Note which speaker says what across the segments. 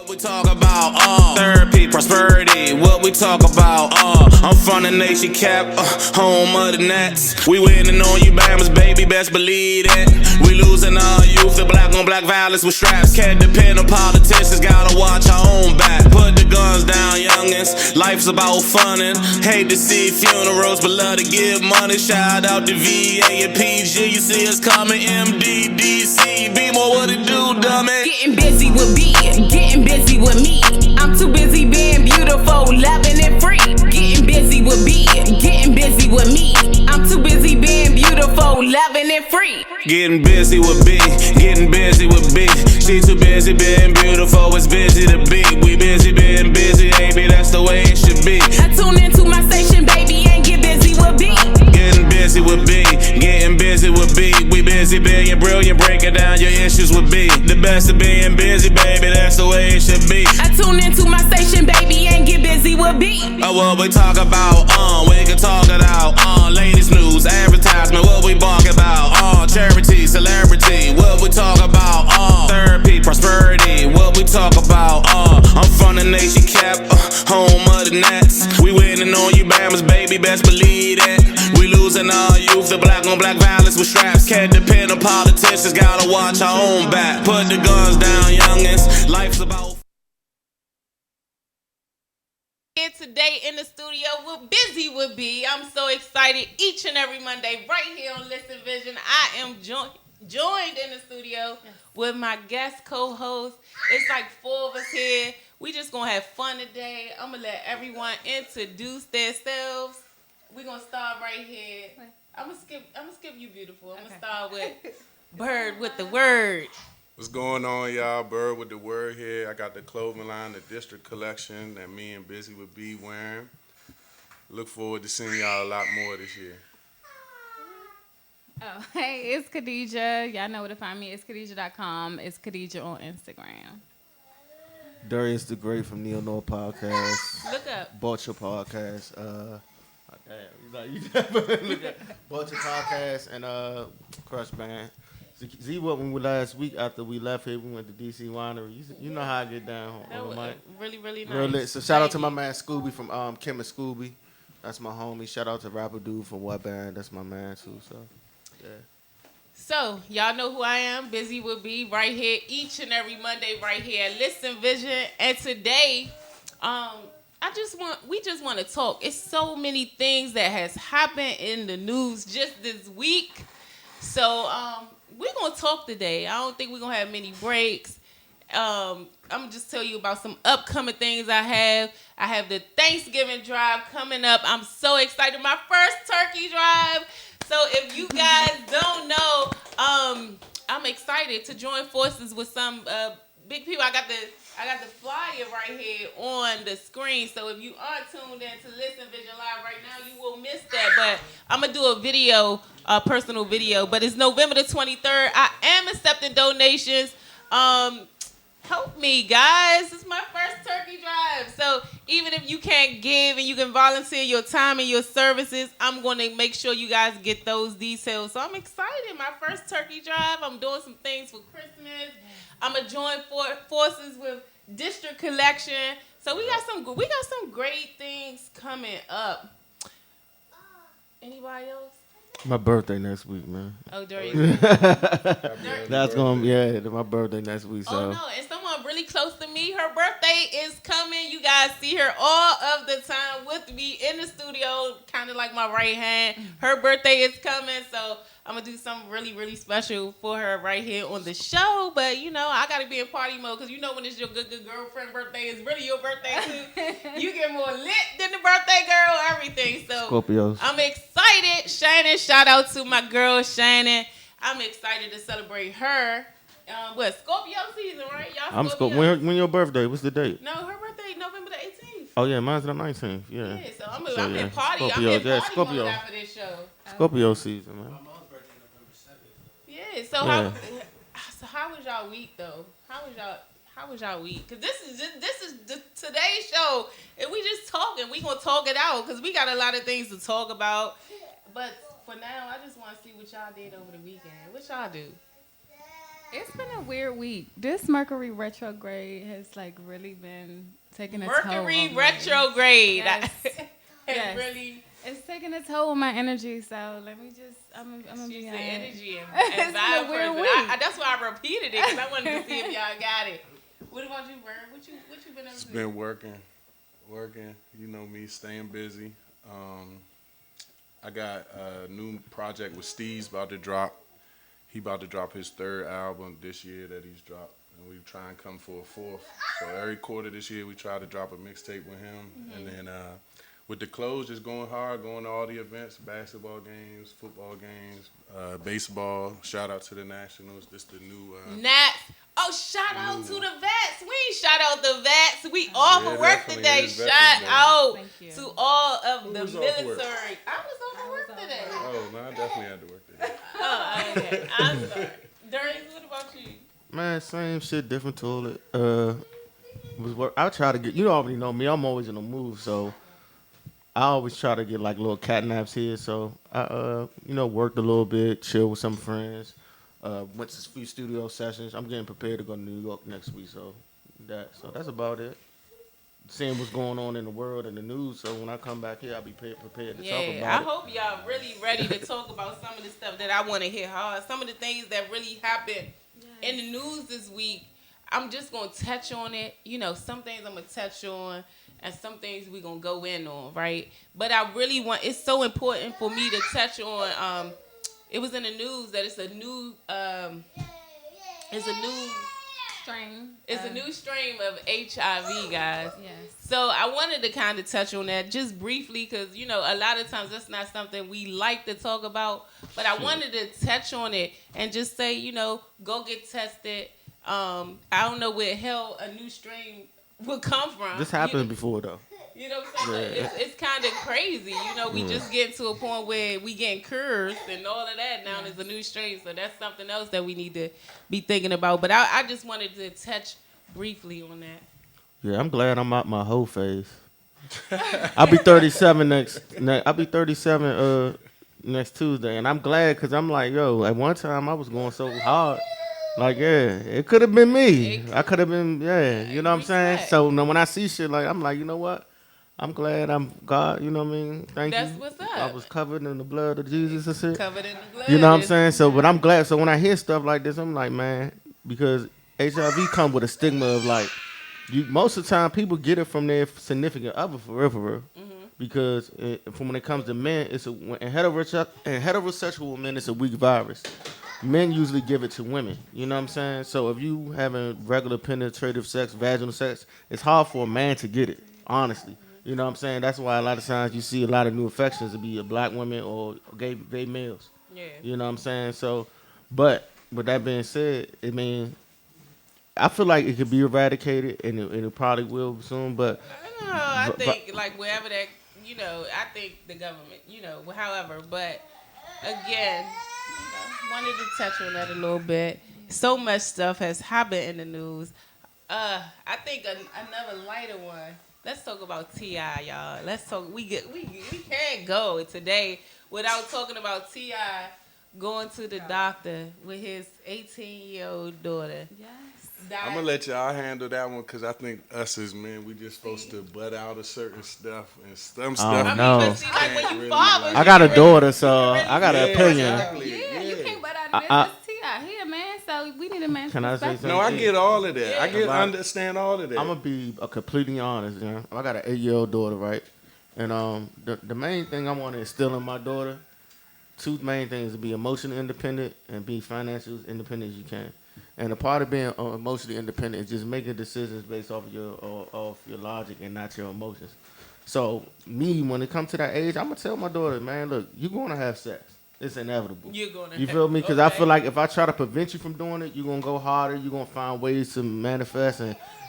Speaker 1: We talk about therapy, prosperity, what we talk about. I'm from the nation cap, home of the Nets. We winning on you Bammers, baby, best believe it. We losing our youth, the black on black violence with straps. Can't depend on politicians, gotta watch our own back. Put the guns down, youngins, life's about funnin'. Hate to see funerals, but love to give money. Shout out to VA and PG, you see us coming, MDDC. Be more what it do, dummy.
Speaker 2: Getting busy with B, getting busy with me. I'm too busy being beautiful, loving it free. Getting busy with B, getting busy with me. I'm too busy being beautiful, loving it free.
Speaker 1: Getting busy with B, getting busy with B. She too busy being beautiful, it's busy to be. We busy being busy, baby, that's the way it should be.
Speaker 2: I tune into my station, baby, and get busy with B.
Speaker 1: Getting busy with B, getting busy with B. We busy being brilliant, breaking down your issues with B. The best of being busy, baby, that's the way it should be.
Speaker 2: I tune into my station, baby, and get busy with B.
Speaker 1: What we talk about, we can talk it out. Latest news, advertisement, what we bark about. Charity, celebrity, what we talk about. Therapy, prosperity, what we talk about. I'm from the nation cap, home of the Nets. We winning on you Bammers, baby, best believe it. We losing our youth, the black on black violence with straps. Can't depend on politicians, gotta watch our own back. Put the guns down, youngins, life's about.
Speaker 3: Here today in the studio, we're busy with B. I'm so excited each and every Monday right here on Listen Vision. I am joined in the studio with my guest co-host. It's like 4 of us here. We just gonna have fun today. I'm gonna let everyone introduce themselves. We're gonna start right here. I'm gonna skip you, beautiful. I'm gonna start with Bird with the word.
Speaker 4: What's going on, y'all? Bird with the word here. I got the clothing line, the District Collection that me and Buzy With B wearing. Look forward to seeing y'all a lot more this year.
Speaker 5: Oh, hey, it's Khadijah. Y'all know where to find me. It's Khadijah.com. It's Khadijah on Instagram.
Speaker 6: Darius the Great from Neo Noah Podcast.
Speaker 3: Look up.
Speaker 6: Bought your podcast. Bought your podcast and Crush Band. Z, what when we last week after we left here, we went to DC Winery. You know how I get down on the mic.
Speaker 3: Really, really nice.
Speaker 6: Real lit. So shout out to my man Scooby from Kim and Scooby. That's my homie. Shout out to Rapper Dude from What Band. That's my man too. So yeah.
Speaker 3: So, y'all know who I am, Busy With B, right here, each and every Monday, right here at Listen Vision. And today, we just want to talk. It's so many things that has happened in the news just this week. So, we're going to talk today. I don't think we're going to have many breaks. I'm going to just tell you about some upcoming things I have. I have the Thanksgiving drive coming up. I'm so excited. My first turkey drive. So if you guys don't know, I'm excited to join forces with some big people. I got the flyer right here on the screen. So if you are tuned in to Listen Vision Live right now, you will miss that. But I'm going to do a video, a personal video. But it's November the 23rd. I am accepting donations. Help me, guys. It's my first turkey drive. So even if you can't give and you can volunteer your time and your services, I'm going to make sure you guys get those details. So I'm excited. My first turkey drive. I'm doing some things for Christmas. I'm going to join forces with District Collection. So we got some great things coming up. Anybody else?
Speaker 6: My birthday next week, man.
Speaker 3: Oh, Darius.
Speaker 6: That's gonna my birthday next week. So.
Speaker 3: Oh no, and someone really close to me, her birthday is coming. You guys see her all of the time with me in the studio, kind of like my right hand. Her birthday is coming, so I'm gonna do something really, really special for her right here on the show. But you know, I gotta be in party mode because you know when it's your good girlfriend birthday, it's really your birthday too. You get more lit than the birthday girl, everything. So
Speaker 6: Scorpios.
Speaker 3: I'm excited. Shannon, shout out to my girl Shannon. I'm excited to celebrate her. Scorpio season, right? Y'all
Speaker 6: I'm Scorpio. When your birthday? What's the date?
Speaker 3: No, her birthday November the 18th.
Speaker 6: Oh yeah, mine's the 19th. Yeah.
Speaker 3: Yeah, so I'm in party.
Speaker 6: Scorpio,
Speaker 3: I'm in party
Speaker 6: Scorpio.
Speaker 3: mode after this show.
Speaker 6: Scorpio season, man.
Speaker 3: Yeah. So how was y'all week though? How was y'all week? Cause this is today's show, and we just talking. We gonna talk it out because we got a lot of things to talk about. But for now, I just want to see what y'all did over the weekend. What y'all do?
Speaker 5: It's been a weird week. This Mercury retrograde has like really been taking a toll.
Speaker 3: Mercury
Speaker 5: on me.
Speaker 3: Retrograde.
Speaker 5: Yes.
Speaker 3: Has
Speaker 5: Yes.
Speaker 3: really.
Speaker 5: It's taking a toll on my energy. So let me just. I'm gonna
Speaker 3: She's
Speaker 5: be
Speaker 3: an
Speaker 5: honest.
Speaker 3: energy and
Speaker 5: It's been a
Speaker 3: vibe
Speaker 5: weird
Speaker 3: person.
Speaker 5: week.
Speaker 3: That's why I repeated it because I wanted to see if y'all got it. What about you, Vern? What you been up
Speaker 4: It's
Speaker 3: to?
Speaker 4: been working. You know me, staying busy. I got a new project with Steve's about to drop. He about to drop his third album this year that he's dropped, and we try and come for a fourth. So every quarter this year we try to drop a mixtape with him, and then with the clothes just going hard, going to all the events, basketball games, football games, baseball. Shout out to the Nationals. This the new.
Speaker 3: Nats. Oh, shout out to the vets. We ain't shout out the vets. We off
Speaker 4: Yeah,
Speaker 3: of work
Speaker 4: definitely.
Speaker 3: today.
Speaker 4: It is Veterans
Speaker 3: Shout
Speaker 4: Day.
Speaker 3: out
Speaker 5: Thank you.
Speaker 3: to all of
Speaker 4: Who
Speaker 3: the
Speaker 4: was off
Speaker 3: military.
Speaker 4: work?
Speaker 3: I was off of work today.
Speaker 4: Oh no, I definitely had to work there.
Speaker 3: Oh, okay. I'm sorry. Darius, what about you?
Speaker 6: Man, same shit, different toilet. Was work. I try to get. You already know me. I'm always in the move, so I always try to get like little catnaps here. So I, worked a little bit, chill with some friends. Went to a few studio sessions. I'm getting prepared to go to New York next week. So that's about it. Seeing what's going on in the world and the news. So when I come back here, I'll be prepared to talk
Speaker 3: Yeah,
Speaker 6: about
Speaker 3: I
Speaker 6: it.
Speaker 3: hope y'all really ready to talk about some of the stuff that I want to hit hard. Some of the things that really happened in the news this week. I'm just going to touch on it. You know, some things I'm going to touch on and some things we're going to go in on, right? But I really it's so important for me to touch on, it was in the news that it's a new
Speaker 5: Strain.
Speaker 3: it's a new strain of HIV, guys.
Speaker 5: Yes.
Speaker 3: So I wanted to kind of touch on that just briefly because, you know, a lot of times that's not something we like to talk about. But I wanted to touch on it and just say, you know, go get tested. I don't know where hell a new strain will come from.
Speaker 6: This happened before though.
Speaker 3: You know what I'm saying?
Speaker 6: Yeah.
Speaker 3: It's kind of crazy. You know, we just getting to a point where we getting cursed and all of that. Now there's a new strain. So that's something else that we need to be thinking about. But I just wanted to touch briefly on that.
Speaker 6: Yeah, I'm glad I'm out my whole phase. I'll be 37 I'll be 37 next Tuesday, and I'm glad because I'm like, yo, at one time I was going so hard. Like, yeah, it could have been me. I could have been, you know what I'm saying?
Speaker 3: Respect.
Speaker 6: So when I see shit like, I'm like, you know what? I'm glad I'm God, you know what I mean? Thank you.
Speaker 3: That's what's up.
Speaker 6: I was covered in the blood of Jesus and shit.
Speaker 3: Covered in the blood.
Speaker 6: You know what I'm saying? So, but I'm glad. So when I hear stuff like this, I'm like, man, because HIV come with a stigma of like, most of the time people get it from their significant other for real. Because from when it comes to men, in heterosexual men, it's a weak virus. Men usually give it to women. You know what I'm saying? So if you having regular penetrative sex, vaginal sex, it's hard for a man to get it, honestly. You know what I'm saying? That's why a lot of times you see a lot of new infections to be a black women or gay males.
Speaker 3: Yeah.
Speaker 6: You know what I'm saying? So, but with that being said, I mean, I feel like it could be eradicated, and it probably will soon. But
Speaker 3: No, I think like wherever that, you know, I think the government, you know, however. But again, wanted to touch on that a little bit. So much stuff has happened in the news. I think another lighter one. Let's talk about T.I., y'all. Let's talk. We can't go today without talking about T.I. going to the doctor with his 18-year-old daughter.
Speaker 5: Yes.
Speaker 4: I'm gonna let y'all handle that one because I think us as men, we just supposed to butt out of certain stuff and some stuff.
Speaker 6: I
Speaker 3: I
Speaker 6: know.
Speaker 3: mean, but see, like when you
Speaker 4: Really
Speaker 3: fathers,
Speaker 6: I got a
Speaker 3: you
Speaker 6: daughter, so
Speaker 3: really
Speaker 6: I got an
Speaker 4: Yeah,
Speaker 6: opinion.
Speaker 4: exactly.
Speaker 5: Yeah, you can't butt out of
Speaker 6: I-
Speaker 5: business. T.I. He a man, so we need a man.
Speaker 6: Can I say something?
Speaker 4: No, I get all of that. I
Speaker 3: Yeah.
Speaker 4: understand all of that.
Speaker 6: I'm gonna be completely honest. You know? I got an 8-year-old daughter, right? And the main thing I want to instill in my daughter, two main things: to be emotionally independent and be financially independent as you can. And a part of being emotionally independent is just making decisions based off of your logic and not your emotions. So me, when it comes to that age, I'm gonna tell my daughter, man, look, you're gonna have sex. It's inevitable.
Speaker 3: You're gonna.
Speaker 6: You feel me? Because I
Speaker 3: Okay.
Speaker 6: feel like if I try to prevent you from doing it, you're gonna go harder. You're gonna find ways to manifest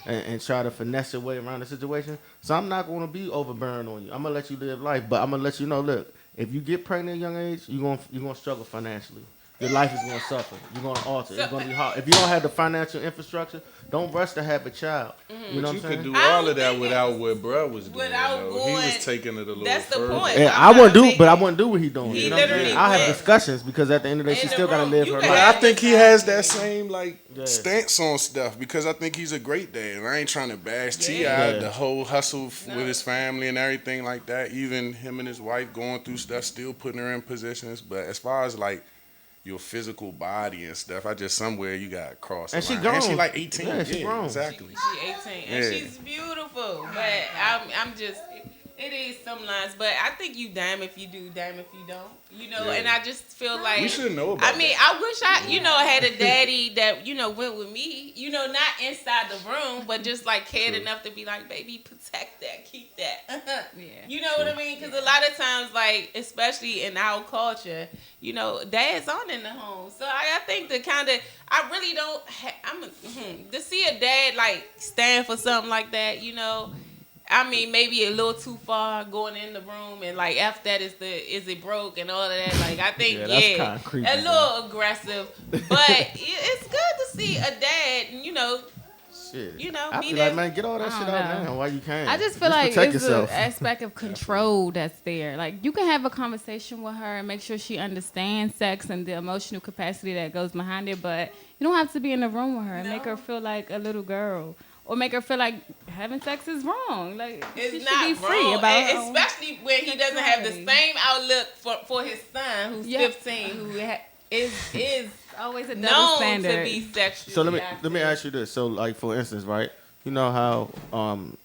Speaker 6: and try to finesse your way around the situation. So I'm not gonna be overbearing on you. I'm gonna let you live life, but I'm gonna let you know, look, if you get pregnant at a young age, you're gonna struggle financially. your life is gonna suffer. You're gonna alter. It's gonna be hard. If you don't have the financial infrastructure, don't rush to have a child. You know what
Speaker 4: You
Speaker 6: I'm saying?
Speaker 4: could do
Speaker 3: I
Speaker 4: all
Speaker 3: don't
Speaker 4: of that
Speaker 3: think
Speaker 4: without
Speaker 3: it's-
Speaker 4: what bruh was doing.
Speaker 3: without
Speaker 4: Though. He
Speaker 3: going-
Speaker 4: was taking it a little
Speaker 3: that's the
Speaker 4: further.
Speaker 3: point.
Speaker 6: Yeah,
Speaker 3: I'm
Speaker 6: I wouldn't
Speaker 3: not
Speaker 6: do, but I
Speaker 3: making-
Speaker 6: wouldn't do what he doing.
Speaker 3: He
Speaker 6: You know what I'm saying?
Speaker 3: literally
Speaker 6: I'll have
Speaker 3: went
Speaker 6: discussions because at the end of the day,
Speaker 3: in
Speaker 6: she
Speaker 3: the
Speaker 6: still gotta
Speaker 3: room.
Speaker 6: live
Speaker 3: You
Speaker 6: her
Speaker 3: can
Speaker 4: But
Speaker 6: life.
Speaker 4: I
Speaker 3: have
Speaker 4: think he
Speaker 3: this
Speaker 4: has
Speaker 3: happen.
Speaker 4: that same like
Speaker 6: Yeah.
Speaker 4: stance on stuff because I think he's a great dad, and I ain't trying to bash Ti
Speaker 6: Yeah.
Speaker 4: the whole hustle with his family and everything like that. Even him and his wife going through stuff, still putting her in positions. But as far as like your physical body and stuff, I just somewhere you got to cross.
Speaker 6: And
Speaker 4: the
Speaker 6: she
Speaker 4: line. And she
Speaker 6: grown.
Speaker 4: like 18.
Speaker 6: Yeah, she grown.
Speaker 4: Exactly.
Speaker 3: She 18 and
Speaker 4: Yeah.
Speaker 3: she's beautiful. But I'm just it is some lines, but I think you damn if you do, damn if you don't. You know,
Speaker 4: Yeah.
Speaker 3: and I just feel like
Speaker 4: We should know about
Speaker 3: I mean,
Speaker 4: that.
Speaker 3: I wish I had a daddy that, went with me, not inside the room, but just like cared
Speaker 4: True.
Speaker 3: enough to be like, baby, protect that, keep that.
Speaker 5: Yeah.
Speaker 3: You know what I mean? Because a lot of times, like, especially in our culture, dad's on in the home. So I think I really don't, to see a dad, like, stand for something like that, I mean, maybe a little too far going in the room, and like after that is it broke and all of that. Like I think
Speaker 6: Yeah, that's kinda creepy,
Speaker 3: a little aggressive, but it's good to see a dad,
Speaker 6: Shit.
Speaker 3: be
Speaker 6: I feel
Speaker 3: there.
Speaker 6: like, man, get all that
Speaker 5: I
Speaker 6: shit
Speaker 5: don't
Speaker 6: out
Speaker 5: know.
Speaker 6: now while you can.
Speaker 5: I just feel like
Speaker 6: protect
Speaker 5: it's
Speaker 6: yourself.
Speaker 5: an aspect of control that's there. Like you can have a conversation with her and make sure she understands sex and the emotional capacity that goes behind it, but you don't have to be in the room with her and make her feel like a little girl. Or make her feel like having sex is wrong. Like
Speaker 3: It's
Speaker 5: she should
Speaker 3: not
Speaker 5: be free
Speaker 3: wrong,
Speaker 5: about
Speaker 3: and
Speaker 5: her own
Speaker 3: especially when he doesn't have the
Speaker 5: sexuality.
Speaker 3: same outlook for his son, who's
Speaker 5: Yep.
Speaker 3: 15, who is
Speaker 5: always a double
Speaker 3: known
Speaker 5: standard.
Speaker 3: to be sexually
Speaker 6: So let me
Speaker 3: active.
Speaker 6: ask you this. So like for instance, right? You know how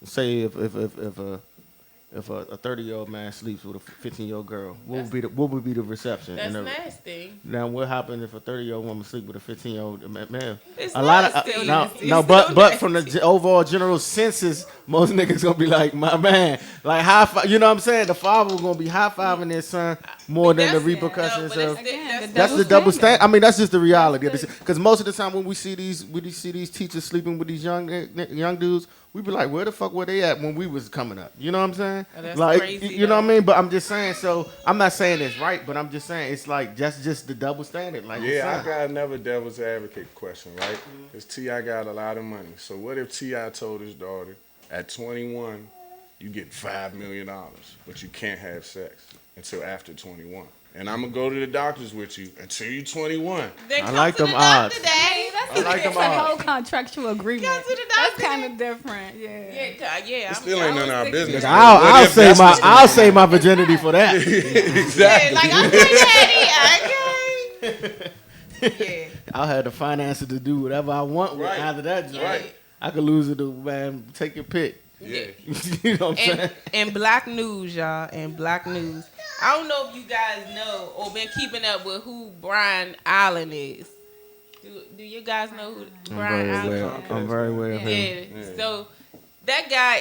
Speaker 6: say if a 30-year-old man sleeps with a 15-year-old girl, what would be the reception?
Speaker 3: That's
Speaker 6: And
Speaker 3: nasty.
Speaker 6: now what happens if a 30-year-old woman sleep with a 15-year-old man?
Speaker 3: It's
Speaker 6: A lot
Speaker 3: nasty.
Speaker 6: of no,
Speaker 3: It's
Speaker 6: no,
Speaker 3: still
Speaker 6: but from the
Speaker 3: nasty.
Speaker 6: overall general census, most niggas gonna be like, my man, like high five. You know what I'm saying? The father gonna be high fiving their son more than the
Speaker 3: That's-
Speaker 6: repercussions
Speaker 3: no, but
Speaker 6: of.
Speaker 5: Again,
Speaker 6: That's the double standard. I mean, that's just the reality. Because most of the time when we see these teachers sleeping with these young dudes, we be like, where the fuck were they at when we was coming up? You know what I'm saying?
Speaker 3: Oh, that's
Speaker 6: like,
Speaker 3: crazy,
Speaker 6: you know what I
Speaker 3: though.
Speaker 6: mean? But I'm just saying. So I'm not saying it's right, but I'm just saying it's like just the double standard. Like,
Speaker 4: Yeah, I
Speaker 6: son.
Speaker 4: got another devil's advocate question, right? Because T.I. got a lot of money. So what if T.I. told his daughter, at 21, you get $5 million, but you can't have sex until after 21? And I'm going to go to the doctors with you until you're 21.
Speaker 3: Then
Speaker 6: I
Speaker 3: come
Speaker 6: like
Speaker 3: to
Speaker 6: them
Speaker 3: the doctor,
Speaker 6: odds.
Speaker 3: Daddy.
Speaker 5: That's
Speaker 6: I like them
Speaker 5: it's a
Speaker 6: all.
Speaker 5: whole contractual agreement.
Speaker 3: Come to the
Speaker 5: That's
Speaker 3: doctor.
Speaker 5: kind of different. Yeah.
Speaker 3: Yeah.
Speaker 4: It still ain't none of our business.
Speaker 6: I'll
Speaker 4: What if
Speaker 6: say
Speaker 4: that's what's
Speaker 6: I'll say my virginity for that.
Speaker 4: Exactly.
Speaker 3: Like, okay, Daddy. Okay.
Speaker 6: I'll have the finances to do whatever I want with
Speaker 4: Right.
Speaker 6: either that joint.
Speaker 4: Right.
Speaker 6: I could lose it to, man, take your pick.
Speaker 4: Yeah.
Speaker 6: You know what I'm saying?
Speaker 3: And black news, y'all. And black news. I don't know if you guys know or been keeping up with who Brian Allen is. Do you guys know who Brian Allen is?
Speaker 6: I'm very aware of him.
Speaker 3: Yeah. So that guy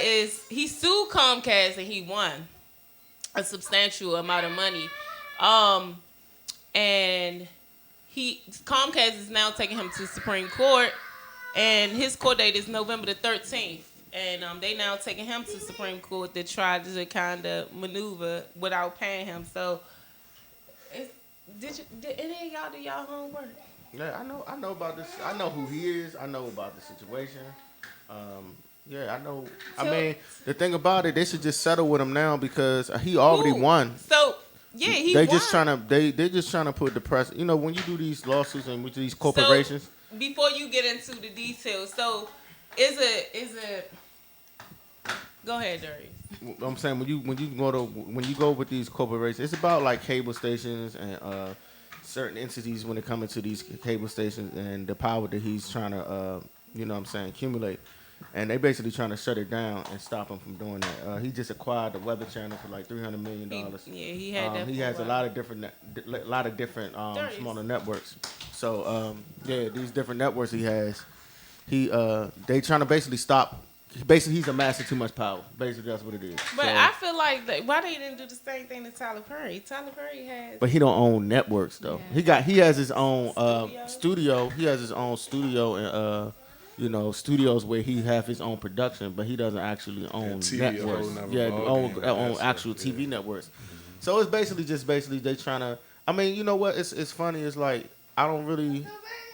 Speaker 3: he sued Comcast and he won a substantial amount of money. And Comcast is now taking him to Supreme Court, and his court date is November the 13th. And they now taking him to Supreme Court to try to kind of maneuver without paying him. So, did any of y'all do y'all homework?
Speaker 6: Yeah, I know about this. I know who he is. I know about the situation. Yeah, I know. I mean, the thing about it, they should just settle with him now because he already
Speaker 3: Who?
Speaker 6: won.
Speaker 3: So, yeah, he
Speaker 6: They
Speaker 3: won.
Speaker 6: just trying to they're just trying to put the press. You know, when you do these lawsuits and with these corporations.
Speaker 3: So, before you get into the details, so is it? Go ahead, Darius.
Speaker 6: I'm saying when you go with these corporations, it's about like cable stations and certain entities when it comes to these cable stations and the power that he's trying to accumulate. And they basically trying to shut it down and stop him from doing that. He just acquired the Weather Channel for like $300 million.
Speaker 3: He had that.
Speaker 6: He
Speaker 3: for
Speaker 6: has a
Speaker 3: while.
Speaker 6: lot of different
Speaker 3: There is.
Speaker 6: smaller networks. So these different networks he has, they trying to basically stop. Basically, he's amassing too much power. Basically, that's what it is.
Speaker 3: But
Speaker 6: So-
Speaker 3: I feel like why they didn't do the same thing to Tyler Perry? Tyler Perry has.
Speaker 6: But he don't own networks though.
Speaker 5: Yeah.
Speaker 6: He has his own
Speaker 3: Studio?
Speaker 6: studio. He has his own studio and studios where he have his own production, but he doesn't actually own
Speaker 4: TV a
Speaker 6: networks.
Speaker 4: whole nother
Speaker 6: Yeah,
Speaker 4: ballgame,
Speaker 6: own
Speaker 4: that's
Speaker 6: actual
Speaker 4: it,
Speaker 6: TV
Speaker 4: yeah.
Speaker 6: networks. So it's basically they trying to. I mean, you know what? It's funny. It's like I don't really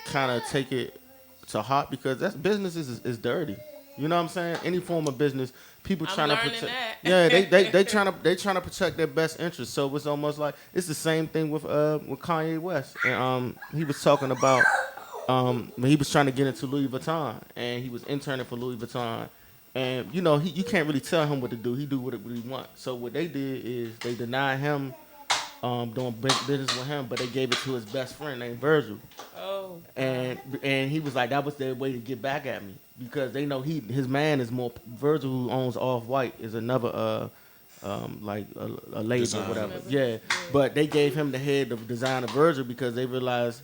Speaker 6: kind of take it to heart because that's business is dirty. You know what I'm saying? Any form of business, people
Speaker 3: I'm
Speaker 6: trying to
Speaker 3: learning
Speaker 6: protect.
Speaker 3: that.
Speaker 6: Yeah, they trying to protect their best interest. So it's almost like it's the same thing with Kanye West. And he was talking about when he was trying to get into Louis Vuitton and he was interning for Louis Vuitton. And you know you can't really tell him what to do. He do what he want. So what they did is they denied him doing business with him, but they gave it to his best friend named Virgil.
Speaker 3: Oh.
Speaker 6: And he was like, that was their way to get back at me because they know his man is more. Virgil, who owns Off White, is another like a label
Speaker 4: Design.
Speaker 6: or whatever. Yeah, but they gave him the head of design of Virgil because they realized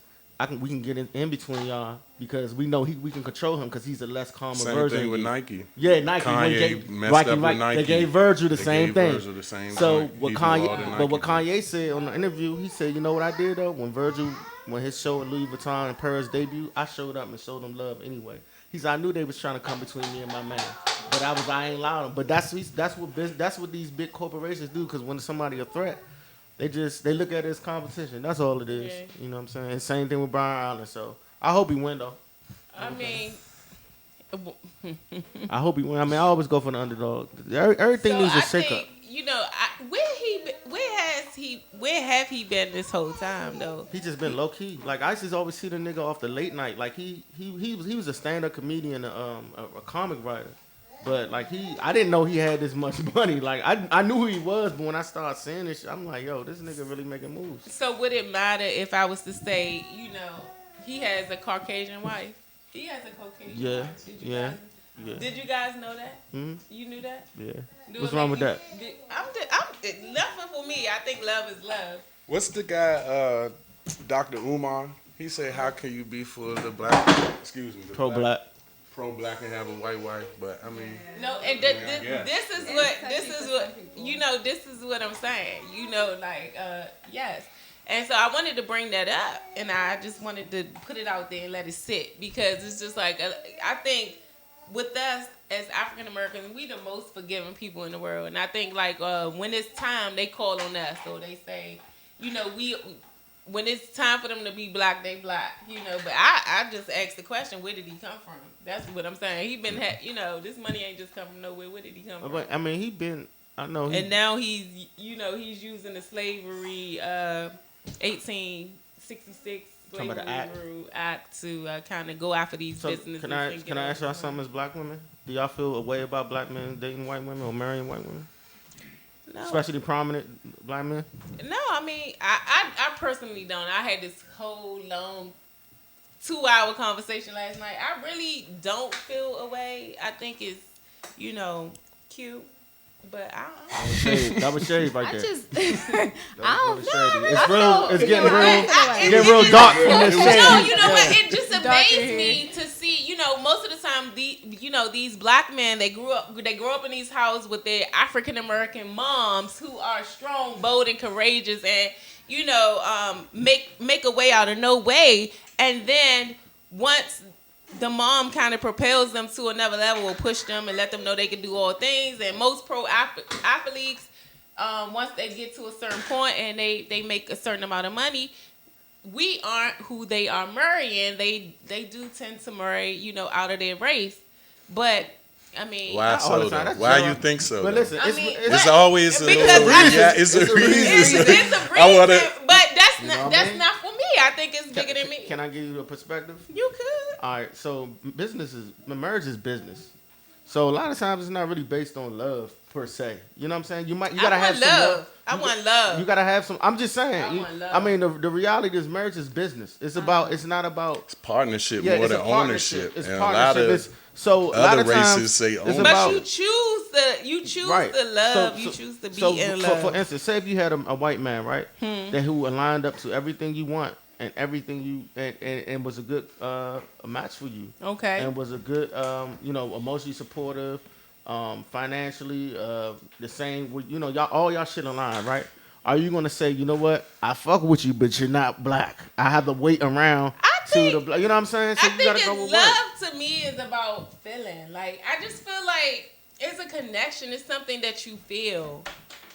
Speaker 6: we can get in between y'all because we know we can control him because he's a less calmer
Speaker 4: Same
Speaker 6: version.
Speaker 4: thing with Nike.
Speaker 6: Yeah, Nike.
Speaker 4: Kanye messed up with Nike.
Speaker 6: They gave Virgil the same thing.
Speaker 4: Virgil the same
Speaker 6: So
Speaker 4: joint.
Speaker 6: what
Speaker 4: He do all the Nike
Speaker 6: what
Speaker 4: joints.
Speaker 6: Kanye said on the interview, he said, you know what I did though? When his show at Louis Vuitton and Paris debut, I showed up and showed them love anyway. He said I knew they was trying to come between me and my man, but I ain't allowed them. But that's what these big corporations do because when somebody a threat, they look at it as competition. That's all it is.
Speaker 3: Yeah.
Speaker 6: You know what I'm saying? And same thing with Brian Allen. So I hope he win though.
Speaker 3: I mean,
Speaker 6: I hope he win. I mean, I always go for the underdog. Everything needs a shake up.
Speaker 3: You know, where have he been this whole time though?
Speaker 6: He just been low key. Like I just always see the nigga off the late night. Like he was a stand up comedian, a comic writer. But like I didn't know he had this much money. Like I knew who he was, but when I started seeing this shit, I'm like, yo, this nigga really making moves.
Speaker 3: So would it matter if I was to say, you know, he has a Caucasian wife? He has a Caucasian
Speaker 6: Yeah,
Speaker 3: wife.
Speaker 6: yeah.
Speaker 3: Did you guys know that?
Speaker 6: Mhm.
Speaker 3: You knew that?
Speaker 6: Yeah.
Speaker 3: Do
Speaker 6: What's
Speaker 3: it
Speaker 6: wrong
Speaker 3: make
Speaker 6: with that?
Speaker 3: I'm nothing for me. I think love is love.
Speaker 4: What's the guy, Dr. Umar? He said, how can you be for the black,
Speaker 6: Pro black.
Speaker 4: pro-black and have a white wife? But I mean,
Speaker 3: No, and this is what you know. This is what I'm saying. You know, like yes. And so I wanted to bring that up, and I just wanted to put it out there and let it sit because it's just like I think with us as African Americans, we the most forgiving people in the world, and I think like when it's time, they call on us, or they say, you know, when it's time for them to be black, they black, you know. But I just asked the question, where did he come from? That's what I'm saying. He been, you know, this money ain't just come from nowhere. Where did he come from?
Speaker 6: But I mean, he been. I know.
Speaker 3: And now he's, you know, he's using the slavery 1866 slavery act to kind of go after these businesses.
Speaker 6: Can I ask y'all something as black women? Do y'all feel a way about black men dating white women or marrying white women?
Speaker 3: No.
Speaker 6: Especially prominent black men?
Speaker 3: No, I mean, I personally don't. I had this whole long 2-hour conversation last night. I really don't feel a way. I think it's, you know, cute. But I don't know.
Speaker 6: That was shade right there.
Speaker 5: I don't know.
Speaker 6: It's real. It's getting
Speaker 3: It's
Speaker 6: real dark in this shade.
Speaker 3: No, you know what? It just amazed me to see. You know, most of the time, these black men, they grow up in these houses with their African American moms who are strong, bold, and courageous, and you know, make a way out of no way. And then once the mom kind of propels them to another level, or push them and let them know they can do all things. And most pro athletes, once they get to a certain point and they make a certain amount of money, we aren't who they are marrying. They do tend to marry, you know, out of their race. But I mean,
Speaker 4: why so though? Why you think so?
Speaker 6: But listen,
Speaker 4: it's always a
Speaker 3: because
Speaker 4: little
Speaker 3: I-
Speaker 4: yeah, it's a reason.
Speaker 3: it's a reason,
Speaker 4: I wanna.
Speaker 3: but that's
Speaker 6: You know
Speaker 3: not
Speaker 6: what I mean?
Speaker 3: not for me. I think it's bigger than me.
Speaker 6: Can I give you a perspective?
Speaker 3: You could.
Speaker 6: All right, so marriage is business. So a lot of times it's not really based on love per se. You know what I'm saying? You gotta have some love.
Speaker 3: I want love.
Speaker 6: You gotta have some. I'm just saying.
Speaker 3: I want love.
Speaker 6: I mean, the reality is marriage is business. It's about. It's not about.
Speaker 4: It's partnership
Speaker 6: Yeah,
Speaker 4: more
Speaker 6: it's
Speaker 4: than
Speaker 6: a partnership.
Speaker 4: ownership.
Speaker 6: It's
Speaker 4: And
Speaker 6: partnership.
Speaker 4: a lot of
Speaker 6: so a lot
Speaker 4: other
Speaker 6: of times
Speaker 4: races say
Speaker 6: it's
Speaker 4: ownership.
Speaker 3: But
Speaker 6: about.
Speaker 3: you choose
Speaker 6: Right.
Speaker 3: the love.
Speaker 6: So-
Speaker 3: you choose to be
Speaker 6: so
Speaker 3: in love.
Speaker 6: for instance, say if you had a white man, right, that who aligned up to everything you want and everything you and was a good a match for you,
Speaker 3: Okay.
Speaker 6: and was a good emotionally supportive, financially the same. You know, all y'all shit aligned, right? Are you gonna say, you know what, I fuck with you, but you're not black? I have to wait around to the black. You know what I'm saying? So
Speaker 3: I
Speaker 6: you
Speaker 3: think
Speaker 6: gotta go with
Speaker 3: love
Speaker 6: what?
Speaker 3: to me is about feeling. Like, I just feel like it's a connection. It's something that you feel.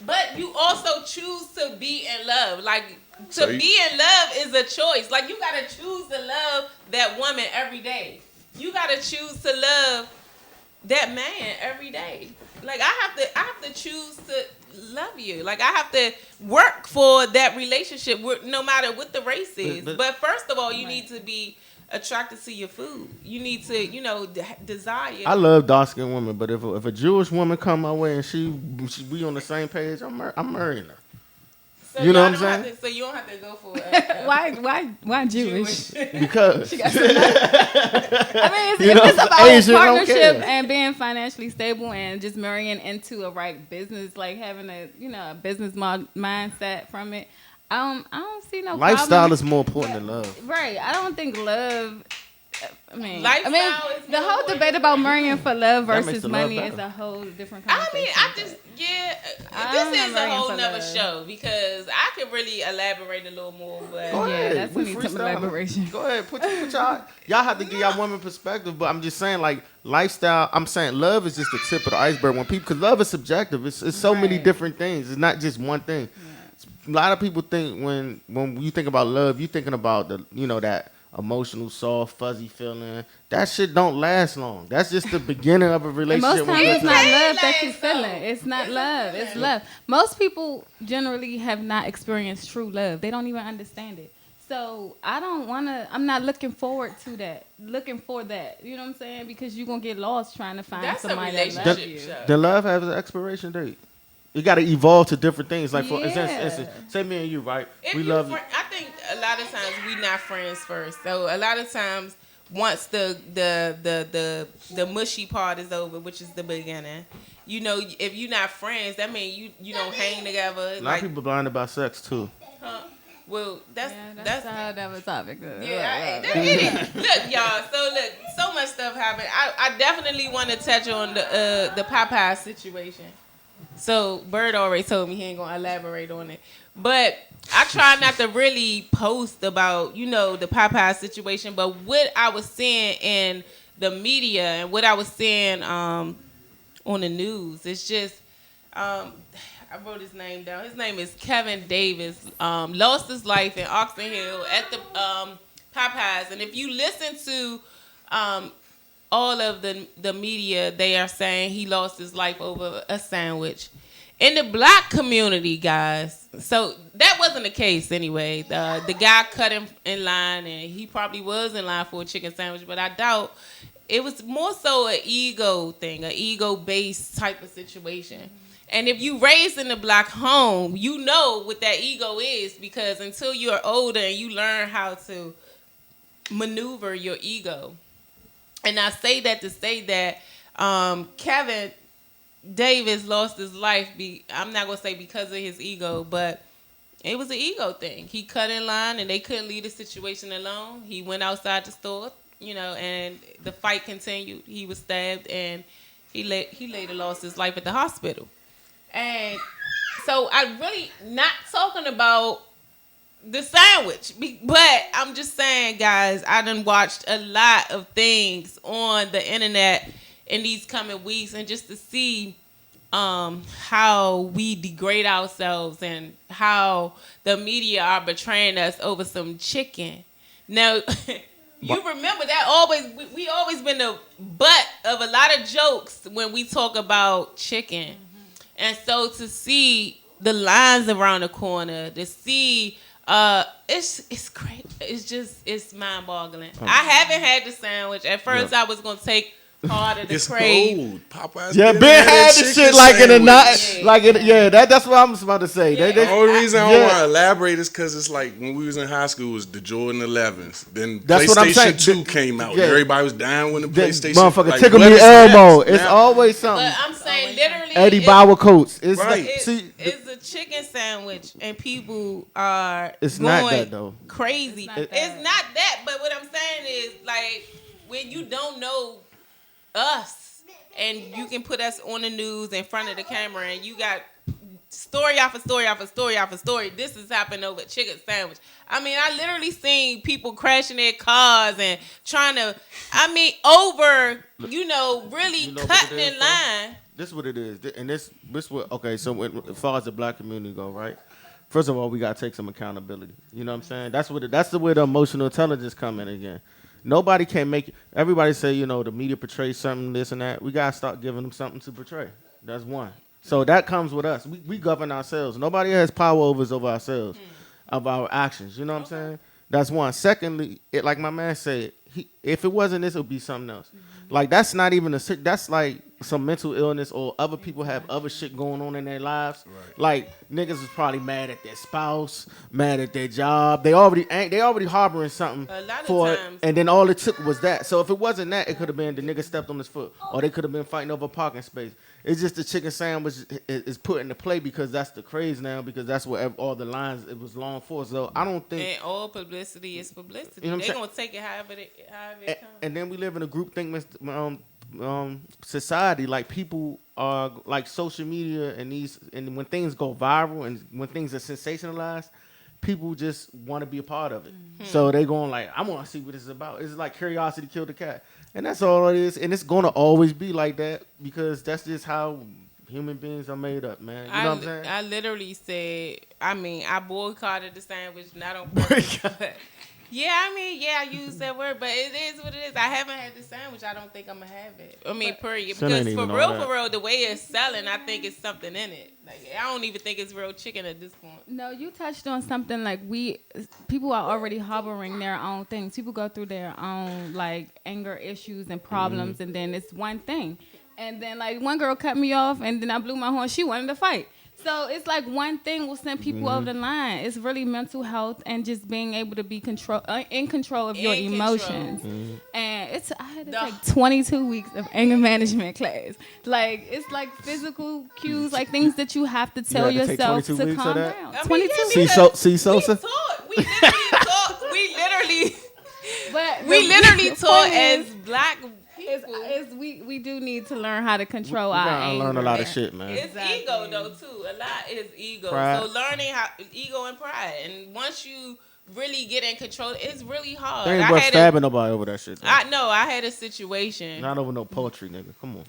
Speaker 3: But you also choose to be in love. Like, To be in love is a choice. Like, you gotta choose to love that woman every day. You gotta choose to love that man every day. Like, I have to choose to love you. Like, I have to work for that relationship, no matter what the race is. But first of all, you need to be attracted to your food. You need to, desire.
Speaker 6: I love dark skinned women, but if a Jewish woman come my way and she we on the same page, I'm marrying her.
Speaker 3: So
Speaker 6: you know what I'm saying?
Speaker 3: So you don't have to go for
Speaker 5: Why Jewish?
Speaker 6: Because
Speaker 5: I mean, it's about
Speaker 6: Asian don't
Speaker 5: partnership
Speaker 6: care.
Speaker 5: and being financially stable and just marrying into a right business, like having a business mindset from it. I don't see no
Speaker 6: lifestyle
Speaker 5: problem.
Speaker 6: is more important than love.
Speaker 5: Right. I don't think love.
Speaker 3: Lifestyle is
Speaker 5: the whole
Speaker 3: more
Speaker 5: debate about marrying for love
Speaker 6: That makes
Speaker 5: versus
Speaker 6: the love
Speaker 5: money
Speaker 6: better.
Speaker 5: is a whole different
Speaker 3: I
Speaker 5: conversation.
Speaker 3: mean, this is a
Speaker 5: marrying
Speaker 3: whole
Speaker 5: for
Speaker 3: nother
Speaker 5: love.
Speaker 3: show because I could really elaborate a little more, but
Speaker 6: Go ahead.
Speaker 5: that's
Speaker 6: We
Speaker 5: gonna need some
Speaker 6: freestyling.
Speaker 5: elaboration.
Speaker 6: Go ahead. Put y'all have to give y'all women perspective, but I'm just saying, like, lifestyle, I'm saying love is just the tip of the iceberg when people, because love is subjective. It's so many
Speaker 5: Right.
Speaker 6: different things. It's not just one thing. A lot of people think when you think about love, you're thinking about that emotional, soft, fuzzy feeling. That shit don't last long. That's just the beginning of a
Speaker 5: And
Speaker 6: relationship.
Speaker 5: most times it's not
Speaker 3: It
Speaker 5: love that
Speaker 3: lasts
Speaker 5: you're feeling. It's not love. It's love. Most people generally have not experienced true love. They don't even understand it. So I'm not looking forward to that. Looking for that. You know what I'm saying? Because you're going to get lost trying to find
Speaker 3: That's a
Speaker 5: somebody that loves
Speaker 3: relationship
Speaker 5: you.
Speaker 3: show.
Speaker 6: The love has an expiration date. You got to evolve to different things. Like for
Speaker 5: Yeah.
Speaker 6: instance, say me and you, right?
Speaker 3: If
Speaker 6: We
Speaker 3: you
Speaker 6: love.
Speaker 3: I think a lot of times we not friends first. So a lot of times once the mushy part is over, which is the beginning, if you're not friends, that means you don't hang together.
Speaker 6: A lot of people blind about sex too.
Speaker 3: Well, that's
Speaker 5: That's a whole other topic.
Speaker 3: Yeah, look, y'all. So much stuff happened. I definitely want to touch on the Popeye situation. So Bird already told me he ain't gonna elaborate on it, but I try not to really post about the Popeye situation. But what I was seeing in the media and what I was seeing on the news, it's just I wrote his name down. His name is Kevin Davis. Lost his life in Oxon Hill at the Popeyes. And if you listen to all of the media, they are saying he lost his life over a sandwich. In the black community, guys, so that wasn't the case anyway. The guy cut him in line, and he probably was in line for a chicken sandwich, but I doubt it was more so an ego thing, an ego-based type of situation. And if you raised in a black home, you know what that ego is, because until you're older and you learn how to maneuver your ego. And I say that to say that Kevin Davis lost his life. I'm not going to say because of his ego, but it was an ego thing. He cut in line and they couldn't leave the situation alone. He went outside the store, and the fight continued. He was stabbed and he later lost his life at the hospital. And so I'm really not talking about the sandwich, but I'm just saying, guys, I done watched a lot of things on the internet in these coming weeks, and just to see how we degrade ourselves and how the media are betraying us over some chicken. Now, you remember that we always been the butt of a lot of jokes when we talk about chicken. And so to see the lines around the corner, to see it's great. It's mind-boggling. I haven't had the sandwich. At first, I was gonna take part of the crave.
Speaker 4: Old. Popeyes.
Speaker 6: Yeah,
Speaker 4: been
Speaker 6: Ben
Speaker 4: had
Speaker 6: had
Speaker 4: that
Speaker 6: the shit
Speaker 4: chicken
Speaker 6: like in a
Speaker 4: sandwich.
Speaker 6: night, that's what I'm about to say.
Speaker 3: Yeah.
Speaker 4: The only reason I
Speaker 6: Yeah.
Speaker 4: don't want to elaborate is because it's like when we was in high school, it was the Jordan 11s. Then
Speaker 6: That's what I'm saying.
Speaker 4: PlayStation 2 came out.
Speaker 6: Yeah.
Speaker 4: Everybody was dying when the
Speaker 6: That
Speaker 4: PlayStation.
Speaker 6: motherfucker
Speaker 4: like,
Speaker 6: tickle
Speaker 4: what
Speaker 6: me
Speaker 4: is
Speaker 6: elbow.
Speaker 4: next
Speaker 6: It's
Speaker 4: now?
Speaker 6: always something.
Speaker 3: But I'm saying literally,
Speaker 6: Eddie Bauer coats. It's
Speaker 4: Right.
Speaker 6: like, see,
Speaker 3: it's a chicken sandwich, and people are
Speaker 6: It's
Speaker 3: going
Speaker 6: not that, though.
Speaker 3: crazy.
Speaker 5: It's not that.
Speaker 3: But what I'm saying is, like, when you don't know us, and you can put us on the news in front of the camera, and you got story after story after story after story. This has happened over chicken sandwich. I mean, I literally seen people crashing their cars and trying to, over, really
Speaker 6: You know what
Speaker 3: cutting
Speaker 6: it is,
Speaker 3: in
Speaker 6: though?
Speaker 3: line.
Speaker 6: This is what it is. And this what, okay, so as far as the black community go, right? first of all, we gotta take some accountability. You know what I'm saying? That's the way the emotional intelligence come in again. Nobody can make it. Everybody say, you know, the media portrays something, this and that. We gotta start giving them something to portray. That's one. So that comes with us. We govern ourselves. Nobody has power over ourselves, of our actions. You know what I'm saying? That's one. Secondly, like my man said, if it wasn't this, it would be something else. Like that's not even that's like some mental illness or other people have other shit going on in their lives. Right. Like niggas is probably mad at their spouse, mad at their job. They already harboring something
Speaker 3: A lot of
Speaker 6: for it,
Speaker 3: times.
Speaker 6: and then all it took was that. So if it wasn't that, it could have been the nigga stepped on his foot, or they could have been fighting over parking space. It's just the chicken sandwich is put into play because that's the craze now, because that's what all the lines it was long for. So I don't think.
Speaker 3: And all publicity is publicity.
Speaker 6: You know what I'm
Speaker 3: They're
Speaker 6: saying?
Speaker 3: gonna take it however it comes.
Speaker 6: And then we live in a groupthink society. Like people are like social media and when things go viral and when things are sensationalized, people just want to be a part of it. So they going like, I want to see what this is about. It's like curiosity killed the cat, and that's all it is. And it's gonna always be like that because that's just how human beings are made up, man. You know what I'm saying?
Speaker 3: I literally said, I boycotted the sandwich, not on purpose. But I use that word, but it is what it is. I haven't had the sandwich. I don't think I'm gonna have it. Period. Because for real, the way it's selling, I think it's something in it. Like I don't even think it's real chicken at this point.
Speaker 5: No, you touched on something like people are already harboring their own things. People go through their own like anger issues and problems, and then it's one thing. And then like one girl cut me off, and then I blew my horn. She wanted to fight. So it's like one thing will send people over the line. It's really mental health and just being able to be in control of your emotions. And I had to take 22 weeks of anger management class. Like it's like physical cues, like things that you have to tell yourself to calm down. 22.
Speaker 6: See Sosa?
Speaker 3: We literally taught as black people.
Speaker 5: We do need to learn how to control our anger.
Speaker 6: Learn a lot of shit, man.
Speaker 3: It's ego though too. A lot is ego.
Speaker 6: Pride.
Speaker 3: So learning how ego and pride, and once you really get in control, it's really hard.
Speaker 6: They ain't worth stabbing nobody over that shit.
Speaker 3: I know. I had a situation.
Speaker 6: Not over no poetry, nigga. Come on.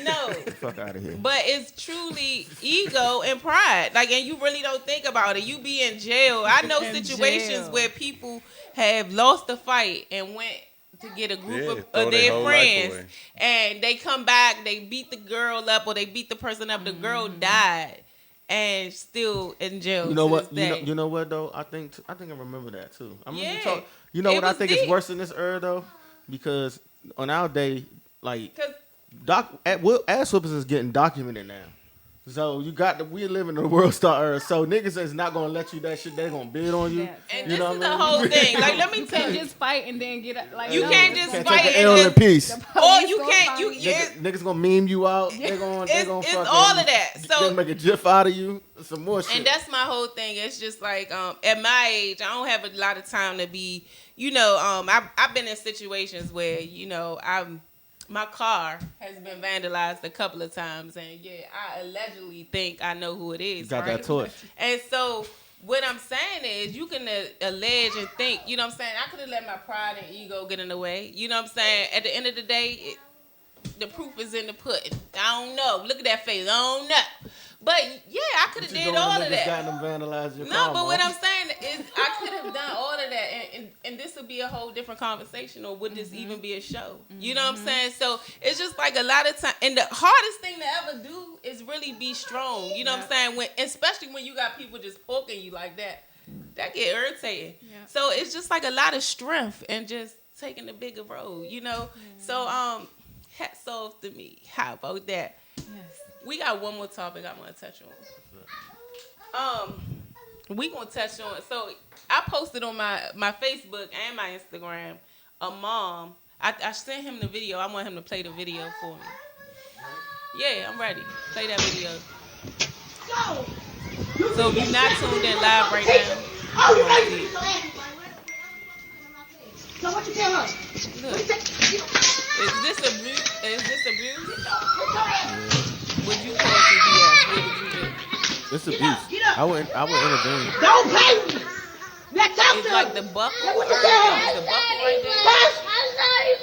Speaker 3: No.
Speaker 6: Get the fuck out of here.
Speaker 3: But it's truly ego and pride. Like, and you really don't think about it. You be in jail. I know situations where people have lost a fight and went to get a group of their friends, and they come back, they beat the girl up or they beat the person up. The girl died and still in jail.
Speaker 6: You know what? You know what though? I think I remember that too. You know what I think is worse in this era though, because on our day, like ass whoopers is getting documented now. So we live in a world star era. So niggas is not gonna let you that shit. They're gonna bid on you.
Speaker 3: And you know this is the whole thing. Like, let me tell you,
Speaker 5: just fight and then get like
Speaker 3: you can't just fight
Speaker 6: take the L in peace.
Speaker 3: Or you can't.
Speaker 6: Niggas gonna meme you out. They're gonna
Speaker 3: it's all of that. So
Speaker 6: they make a gif out of you. Some more shit.
Speaker 3: And that's my whole thing. It's just like at my age, I don't have a lot of time to be. I've been in situations where my car has been vandalized a couple of times, and I allegedly think I know who it is.
Speaker 6: Got that torch.
Speaker 3: And so what I'm saying is, you can allege and think, you know what I'm saying? I could have let my pride and ego get in the way. You know what I'm saying? At the end of the day, the proof is in the pudding. I don't know. Look at that face. I don't know. But I could have did all of that.
Speaker 6: Got them vandalized your
Speaker 3: no,
Speaker 6: car,
Speaker 3: but what I'm saying is, I could have done all of that, and this would be a whole different conversation, or would this even be a show? You know what I'm saying? So it's just like a lot of time, and the hardest thing to ever do is really be strong. You know what I'm saying? Especially when you got people just poking you like that, that get irritating. Yeah. So it's just like a lot of strength and just taking the bigger road. So hats off to me. How about that? Yes. We got one more topic I want to touch on. We gonna touch on. So I posted on my Facebook and my Instagram. A mom. I sent him the video. I want him to play the video for me. Yeah, I'm ready. Play that video. So if you're not tuned in live right now. So what you tell her? Look. Is this abuse? Would you call it CBS? What would you do?
Speaker 6: It's abuse. I would intervene.
Speaker 7: Don't play with me. Let's talk to
Speaker 3: It's like the buckle. What you tell? The buckle right there.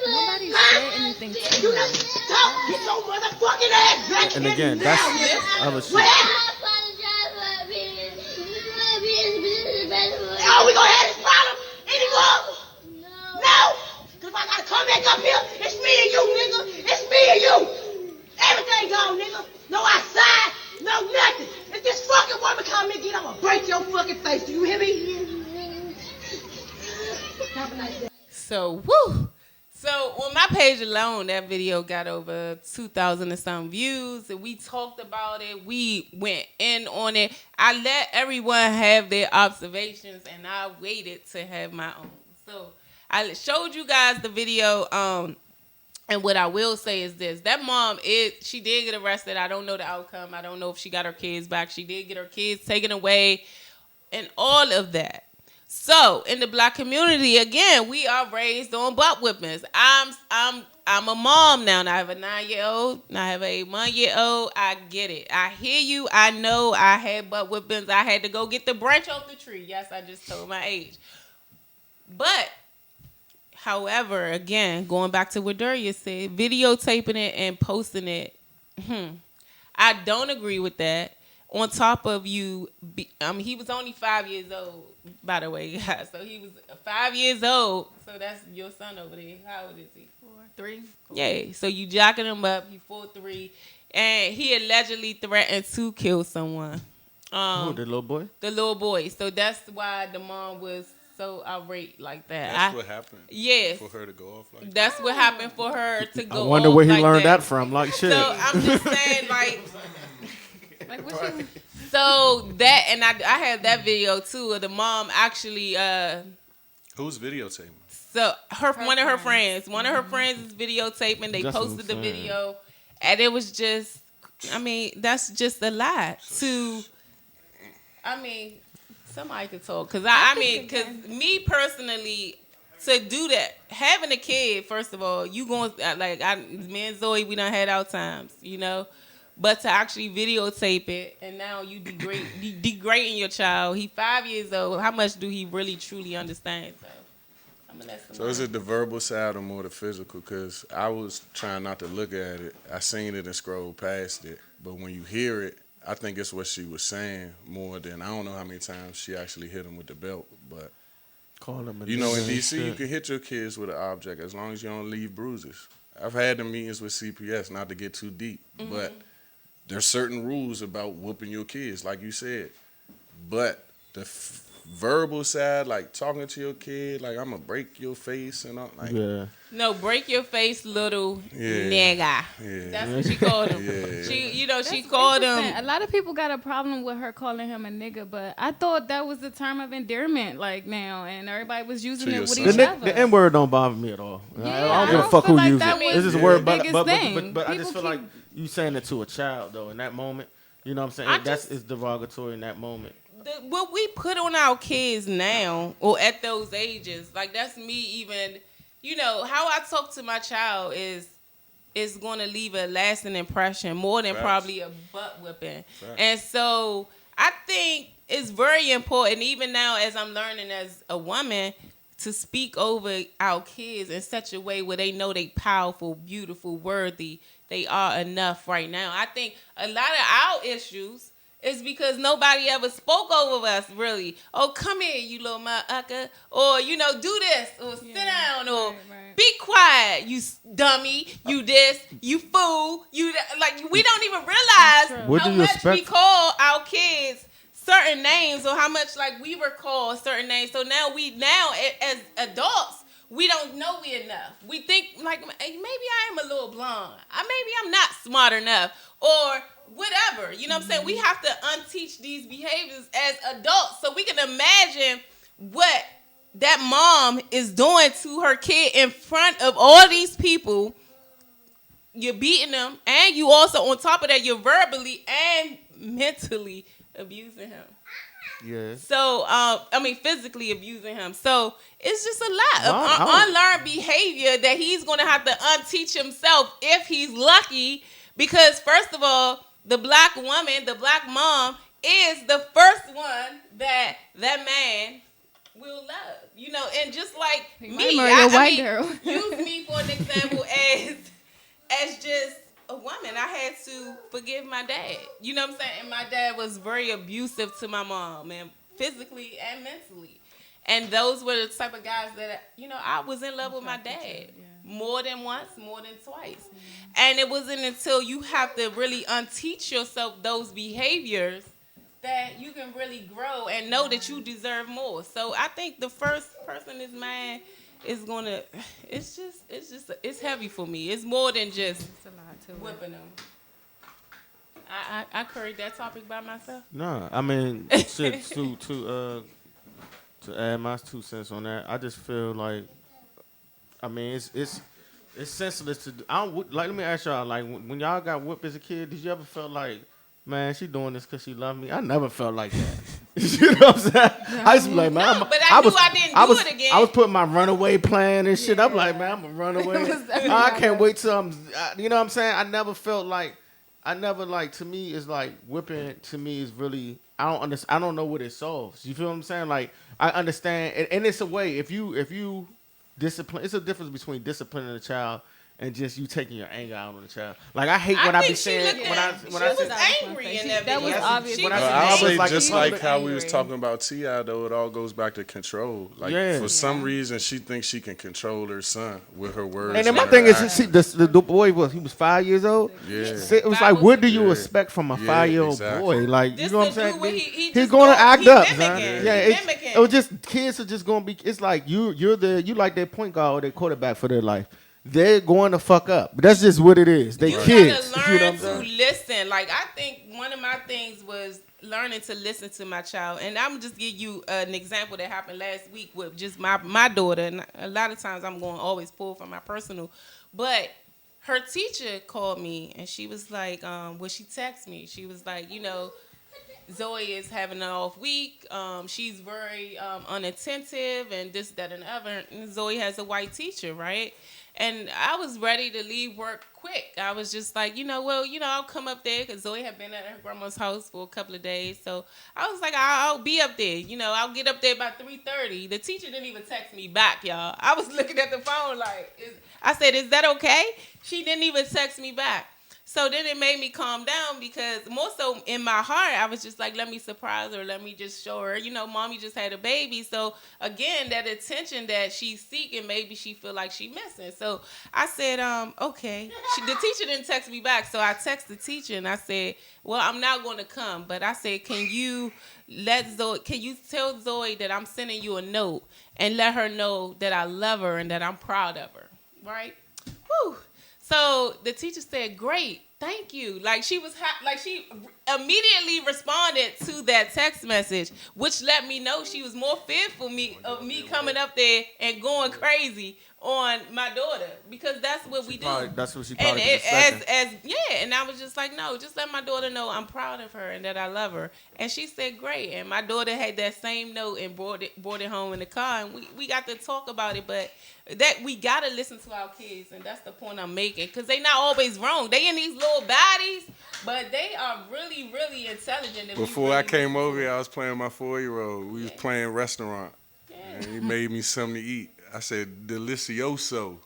Speaker 5: Nobody said anything to
Speaker 7: You
Speaker 5: me.
Speaker 7: just talk. Get your motherfucking ass back.
Speaker 6: And again, that's other shit.
Speaker 3: So, woo. So on my page alone, that video got over 2,000 and some views, and we talked about it. We went in on it. I let everyone have their observations, and I waited to have my own. So I showed you guys the video. And what I will say is this: that mom she did get arrested. I don't know the outcome. I don't know if she got her kids back. She did get her kids taken away, and all of that. So in the black community, again, we are raised on butt whippings. I'm a mom now, and I have a 9-year-old, and I have a 1-year-old. I get it. I hear you. I know I had butt whippings. I had to go get the branch off the tree. Yes, I just told my age. But, however, again, going back to what Daria said, videotaping it and posting it, I don't agree with that. On top of he was only 5 years old, by the way, guys. So he was 5 years old. So that's your son over there. How old is he?
Speaker 5: 4, 3.
Speaker 3: Yeah. So you jacking him up. He 4'3", and he allegedly threatened to kill someone.
Speaker 6: The little boy.
Speaker 3: The little boy. So that's why the mom was so irate like that.
Speaker 4: That's what happened.
Speaker 3: Yes.
Speaker 4: For her to go off like that.
Speaker 3: That's what happened for her to go.
Speaker 6: I wonder
Speaker 3: off
Speaker 6: where he
Speaker 3: like
Speaker 6: learned that from. Like shit.
Speaker 3: So I'm just saying, like
Speaker 5: what you...
Speaker 3: So that, and I have that video too of the mom actually.
Speaker 4: Who's videotaping?
Speaker 3: So one of her friends is videotaping. They
Speaker 6: That's
Speaker 3: posted the
Speaker 6: insane.
Speaker 3: video, and it was just, that's just a lie. Somebody could talk because because me personally, to do that, having a kid, first of all, you going me and Zoe, we done had our times, But to actually videotape it, and now you degrading your child. He 5 years old. How much do he really truly understand? So I'm gonna let
Speaker 4: So is it the verbal side or more the physical? Because I was trying not to look at it. I seen it and scrolled past it. But when you hear it, I think it's what she was saying more than, I don't know how many times she actually hit him with the belt. But,
Speaker 6: Call him
Speaker 4: in D.C., you can hit your kids with an object as long as you don't leave bruises. I've had the meetings with CPS, not to get too deep, but there's certain rules about whooping your kids, like you said. But the verbal side, like talking to your kid, like I'm gonna break your face and all, like
Speaker 3: no, break your face, little nigga.
Speaker 4: Yeah.
Speaker 3: That's what she called him.
Speaker 4: Yeah.
Speaker 3: She called him.
Speaker 5: A lot of people got a problem with her calling him a nigga, but I thought that was the term of endearment, like now, and everybody was using it with each other.
Speaker 6: The N word don't bother me at all.
Speaker 5: Yeah,
Speaker 6: I don't give a fuck
Speaker 5: feel
Speaker 6: who
Speaker 5: like
Speaker 6: uses
Speaker 5: that
Speaker 6: it.
Speaker 5: was
Speaker 6: This is a
Speaker 5: the
Speaker 6: word,
Speaker 5: biggest
Speaker 6: but
Speaker 5: thing.
Speaker 6: I just feel
Speaker 5: People
Speaker 6: like you saying it to a child though in that moment. You know what I'm saying? It's derogatory in that moment.
Speaker 3: What we put on our kids now, or at those ages, like that's me even, how I talk to my child is going to leave a lasting impression more than probably a butt whipping. And so I think it's very important, even now as I'm learning as a woman, to speak over our kids in such a way where they know they powerful, beautiful, worthy. They are enough right now. I think a lot of our issues is because nobody ever spoke over us, really. Oh, come here, you little motherfucker. Or, do this. Or sit down. Or be quiet, you dummy. You this. You fool. You we don't even realize how much we call our kids certain names or how much, we were called certain names. So now as adults, we don't know we enough. We think, maybe I am a little blonde. Maybe I'm not smart enough. Or whatever. You know what I'm saying? We have to unteach these behaviors as adults so we can imagine what that mom is doing to her kid in front of all these people. You're beating them, and you also, on top of that, you're verbally and mentally abusing him.
Speaker 6: Yeah.
Speaker 3: So, physically abusing him. So, it's just a lot of unlearned behavior that he's going to have to unteach himself if he's lucky. Because, first of all, the black woman, the black mom, is the first one that man will love. And just like me,
Speaker 5: girl.
Speaker 3: use me for an example as just a woman. I had to forgive my dad. You know what I'm saying? And my dad was very abusive to my mom, and physically and mentally. And those were the type of guys that, I was in love with my dad. More than once, more than twice. And it wasn't until you have to really unteach yourself those behaviors that you can really grow and know that you deserve more. So I think the first person is man it's gonna. It's heavy for me. It's more than just
Speaker 5: It's a lot to it.
Speaker 3: whipping them. I carried that topic by myself.
Speaker 6: No, I mean, shit, to add my 2 cents on that, I just feel like, I mean, it's senseless to do. Let me ask y'all, like, when y'all got whipped as a kid, did you ever feel like, man, she doing this because she loved me? I never felt like that. You know what I'm saying? I used to be like, man,
Speaker 3: No, but I knew I didn't do it again.
Speaker 6: I was putting my runaway plan and shit. I'm like, man, I'm a runaway. I can't wait till you know what I'm saying? I never, to me, it's like whipping to me is really, I don't know what it solves. You feel what I'm saying? Like, I understand, and it's a way, if you discipline, it's a difference between disciplining a child and just you taking your anger out on the child. Like, I hate when I be saying,
Speaker 3: she was angry in that
Speaker 5: That was
Speaker 3: video.
Speaker 5: obvious.
Speaker 3: She was
Speaker 4: I
Speaker 3: angry.
Speaker 4: say
Speaker 6: like
Speaker 4: just
Speaker 6: a
Speaker 4: like
Speaker 6: little
Speaker 4: how we was
Speaker 5: angry.
Speaker 4: talking about T.I., though, it all goes back to control. Like, for some reason, she thinks she can control her son with her words.
Speaker 6: And then my
Speaker 4: her
Speaker 6: thing is,
Speaker 4: actions.
Speaker 6: the boy he was 5 years old.
Speaker 4: Yeah.
Speaker 6: It was like, what do you
Speaker 4: Yeah.
Speaker 6: expect from a
Speaker 4: Yeah,
Speaker 6: 5-year-old
Speaker 4: exactly.
Speaker 6: boy? Like,
Speaker 3: This
Speaker 6: you know what I'm
Speaker 3: the dude
Speaker 6: saying?
Speaker 3: where he
Speaker 6: He's
Speaker 3: just
Speaker 6: going to
Speaker 3: go-
Speaker 6: act
Speaker 3: he
Speaker 6: up,
Speaker 3: mimicking.
Speaker 6: son.
Speaker 3: He
Speaker 6: Yeah,
Speaker 3: mimicking.
Speaker 6: it was just kids are just going to be. It's like you like their point guard or their quarterback for their life. They're going to fuck up. But that's just what it is. They
Speaker 3: You
Speaker 6: kids.
Speaker 3: gotta
Speaker 6: You know
Speaker 3: learn
Speaker 6: what I'm
Speaker 3: to
Speaker 6: saying?
Speaker 3: listen. Like, I think one of my things was learning to listen to my child. And I'm just give you an example that happened last week with just my daughter. And a lot of times I'm going to always pull from my personal. But her teacher called me and she was like, she texted me. She was like, Zoe is having an off week. She's very unattentive and this, that, and the other. And Zoe has a white teacher, right? And I was ready to leave work quick. I was just like, I'll come up there because Zoe had been at her grandma's house for a couple of days. So I was like, I'll be up there. I'll get up there by 3:30. The teacher didn't even text me back, y'all. I was looking at the phone I said, is that okay? She didn't even text me back. So then it made me calm down because more so in my heart, I was just like, let me surprise her. Let me just show her, mommy just had a baby. So again, that attention that she's seeking, maybe she feel like she missing. So I said, okay. The teacher didn't text me back. So I texted the teacher and I said, well, I'm not going to come. But I said, can you tell Zoe that I'm sending you a note and let her know that I love her and that I'm proud of her. Right? Whew. So the teacher said, great, thank you. Like she immediately responded to that text message, which let me know she was more fearful of me coming up there and going crazy on my daughter because that's what we do.
Speaker 6: That's what she
Speaker 3: And
Speaker 6: probably expecting.
Speaker 3: and I was just like, no, just let my daughter know I'm proud of her and that I love her. And she said, great. And my daughter had that same note and brought it home in the car, and we got to talk about it. But that we got to listen to our kids, and that's the point I'm making, because they not always wrong. They in these little bodies, but they are really, really intelligent.
Speaker 4: Before I came over here, I was playing my 4-year-old. We was playing restaurant, and he made me something to eat. I said, delicioso.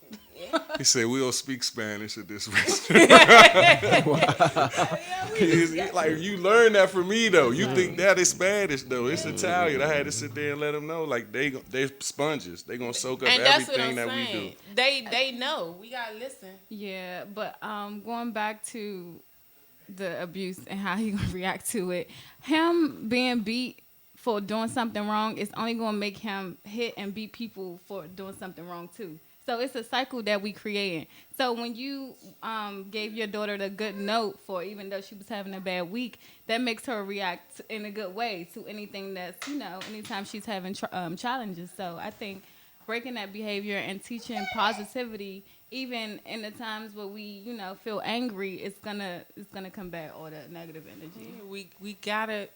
Speaker 4: He said, we don't speak Spanish at this restaurant. Like, you learn that from me, though. You think that is Spanish, though. It's Italian. I had to sit there and let them know, like, they're sponges. They're going to soak up
Speaker 3: and that's
Speaker 4: everything
Speaker 3: what I'm
Speaker 4: that we
Speaker 3: saying.
Speaker 4: do.
Speaker 3: They know. We got to listen.
Speaker 5: Yeah, but going back to the abuse and how he gonna react to it, him being beat for doing something wrong is only gonna make him hit and beat people for doing something wrong too. So it's a cycle that we creating. So when you gave your daughter the good note for, even though she was having a bad week, that makes her react in a good way to anything that's, anytime she's having challenges. So I think breaking that behavior and teaching positivity, even in the times where we, feel angry, it's gonna combat all that negative energy.
Speaker 3: We gotta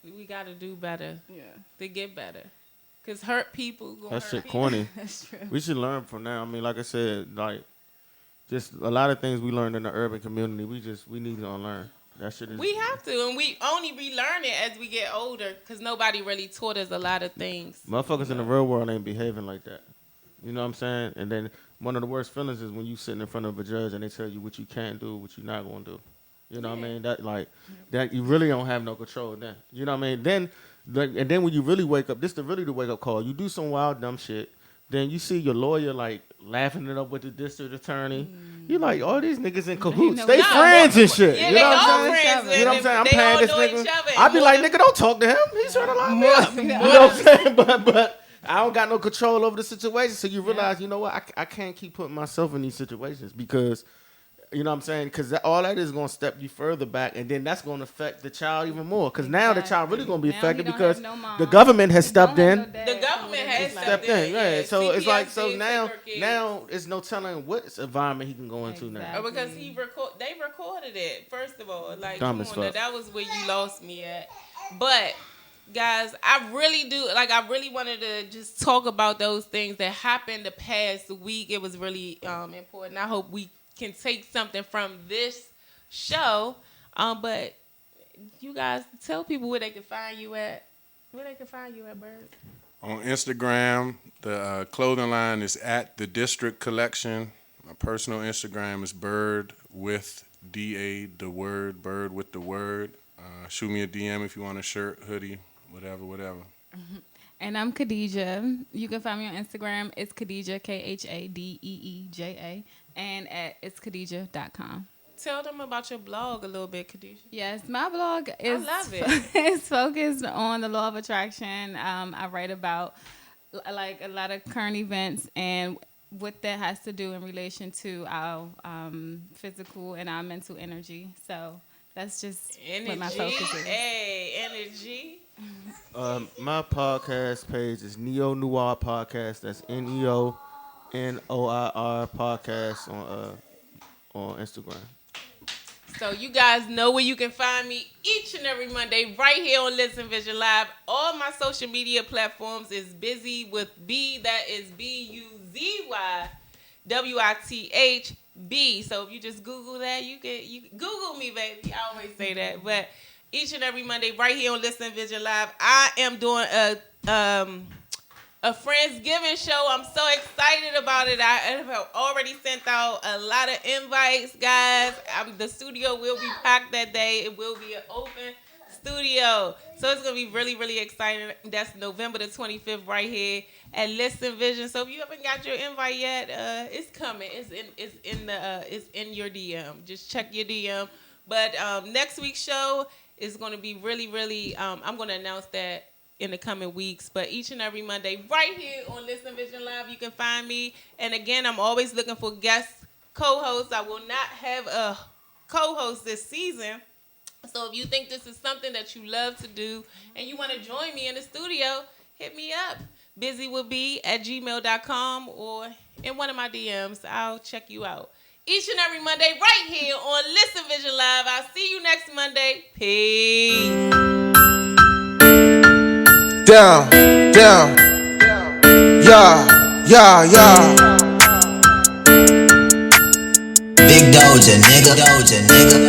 Speaker 3: do better. Yeah, to get better. Cause hurt people gonna
Speaker 6: That
Speaker 3: hurt
Speaker 6: shit
Speaker 3: people.
Speaker 6: corny.
Speaker 5: That's true.
Speaker 6: We should learn from that. I mean, like I said, like just a lot of things we learned in the urban community. We need to unlearn. That shit is.
Speaker 3: We have to, and we only relearn it as we get older, cause nobody really taught us a lot of things.
Speaker 6: Motherfuckers in the real world ain't behaving like that. You know what I'm saying? And then one of the worst feelings is when you sitting in front of a judge and they tell you what you can't do, what you're not gonna do. You know what I mean? That you really don't have no control then. You know what I mean? And then when you really wake up, this is really the wake up call. You do some wild dumb shit. Then you see your lawyer like laughing it up with the district attorney. You like, all these niggas in cahoots. They friends and shit.
Speaker 3: Yeah,
Speaker 6: you
Speaker 3: they
Speaker 6: know what
Speaker 3: all
Speaker 6: I'm saying?
Speaker 3: friends.
Speaker 6: You know what I'm saying? I'm
Speaker 3: They
Speaker 6: paying
Speaker 3: all
Speaker 6: this
Speaker 3: know
Speaker 6: nigga.
Speaker 3: each other.
Speaker 6: I'd be like, nigga, don't talk to him. He's trying to lock me up. You know what I'm saying? But I don't got no control over the situation. So you realize, you know what? I can't keep putting myself in these situations because, you know what I'm saying? Because all that is going to step you further back, and then that's going to affect the child even more. Because now the child really going to be affected because the government has stepped in.
Speaker 3: The government has stepped in.
Speaker 6: Yeah. So it's like, so
Speaker 3: CPS
Speaker 6: now it's no telling what environment he can go into now.
Speaker 3: Because they recorded it, first of all. Like,
Speaker 6: Dumb
Speaker 3: come
Speaker 6: as
Speaker 3: on,
Speaker 6: fuck.
Speaker 3: that was where you lost me at. But, guys, I really wanted to just talk about those things that happened the past week. It was really important. I hope we can take something from this show. But you guys tell people where they can find you at. Where they can find you at, Bird?
Speaker 4: On Instagram, the clothing line is at the District Collection. My personal Instagram is Bird with DA, the word, Bird with the word. Shoot me a DM if you want a shirt, hoodie, whatever.
Speaker 5: And I'm Khadijah. You can find me on Instagram. It's Khadijah, KhaDeeja, and at itskhadijah.com.
Speaker 3: Tell them about your blog a little bit, Khadijah.
Speaker 5: Yes, my blog is
Speaker 3: I love it.
Speaker 5: It's focused on the law of attraction. I write about like a lot of current events and what that has to do in relation to our physical and our mental energy. So that's just what my focus is.
Speaker 3: Hey, energy.
Speaker 6: My podcast page is Neo Noir Podcast. That's NEONOIR Podcast on Instagram.
Speaker 3: So you guys know where you can find me each and every Monday right here on Listen Vision Live. All my social media platforms is Buzy With B. That is BUZYWITHB. So if you just Google that, you Google me, baby. I always say that. But each and every Monday right here on Listen Vision Live, I am doing a Friendsgiving show. I'm so excited about it. I have already sent out a lot of invites, guys. The studio will be packed that day. It will be an open studio. So it's going to be really, really exciting. That's November the 25th right here at Listen Vision. So if you haven't got your invite yet, it's coming. It's in your DM. Just check your DM. But next week's show is going to be really, really, I'm going to announce that in the coming weeks. But each and every Monday right here on Listen Vision Live, you can find me. And again, I'm always looking for guest co-hosts. I will not have a co-host this season. So if you think this is something that you love to do and you want to join me in the studio, hit me up. BuzyWithB@gmail.com or in one of my DMs. I'll check you out. Each and every Monday right here on Listen Vision Live. I'll see you next Monday. Peace.
Speaker 8: Down, yeah.
Speaker 9: Big Doja, nigga.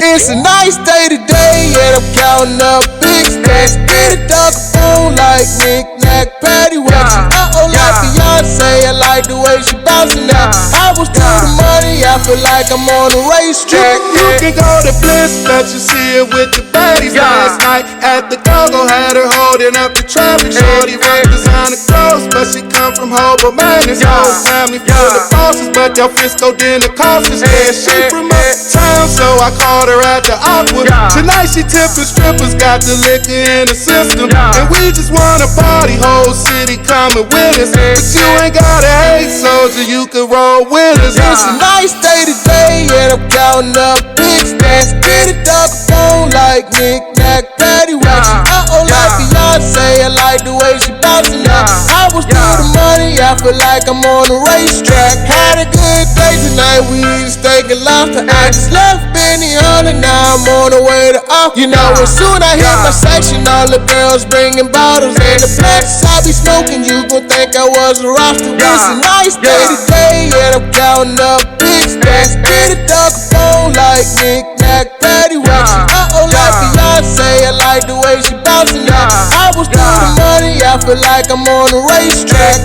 Speaker 8: It's a nice day today, and I'm counting up big stacks. Get a dog phone like knick-knack, paddywhack. Like Beyonce, I like the way she bouncing out. I was to the money, I feel like I'm on a racetrack. You can go to Bliss, bet you see it with the baddies. Last night at the go-go, had her holding up the traffic. Shorty rock designer clothes, but she come from Hobo, man. This whole family full of bosses, but your Frisco dinner cost us. Yeah, she from uptown, so I called her at the Aqua. Tonight she tipping strippers, got the liquor in the system, and we just wanna party. Whole city coming with us, but you ain't gotta hate, soldier, you can roll with us. It's a nice day today, and I'm counting up big stacks. Get a dog phone like knick-knack, paddywhack. Like Beyonce, I like the way she bouncing out. I was to the money, I feel like I'm on a racetrack. Had a good day tonight, we eat steak and lobster. I just left Benihana, now I'm on the way to off. You know, as soon I hit my section, all the girls bringing bottles. And the blacks I be smoking, you gon' think I was a roster. It's a nice day today, and I'm counting up big stacks. Get a dog phone like knick-knack, paddywhack. Like Beyonce, I like the way she bouncing out. I was to the money, I feel like I'm on a racetrack.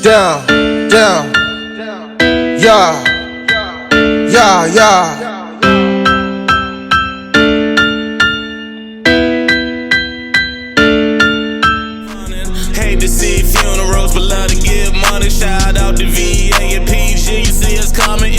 Speaker 8: Down, yeah.
Speaker 1: Hate to see funerals, but love to give money. Shout out to VA and PG. You see us coming.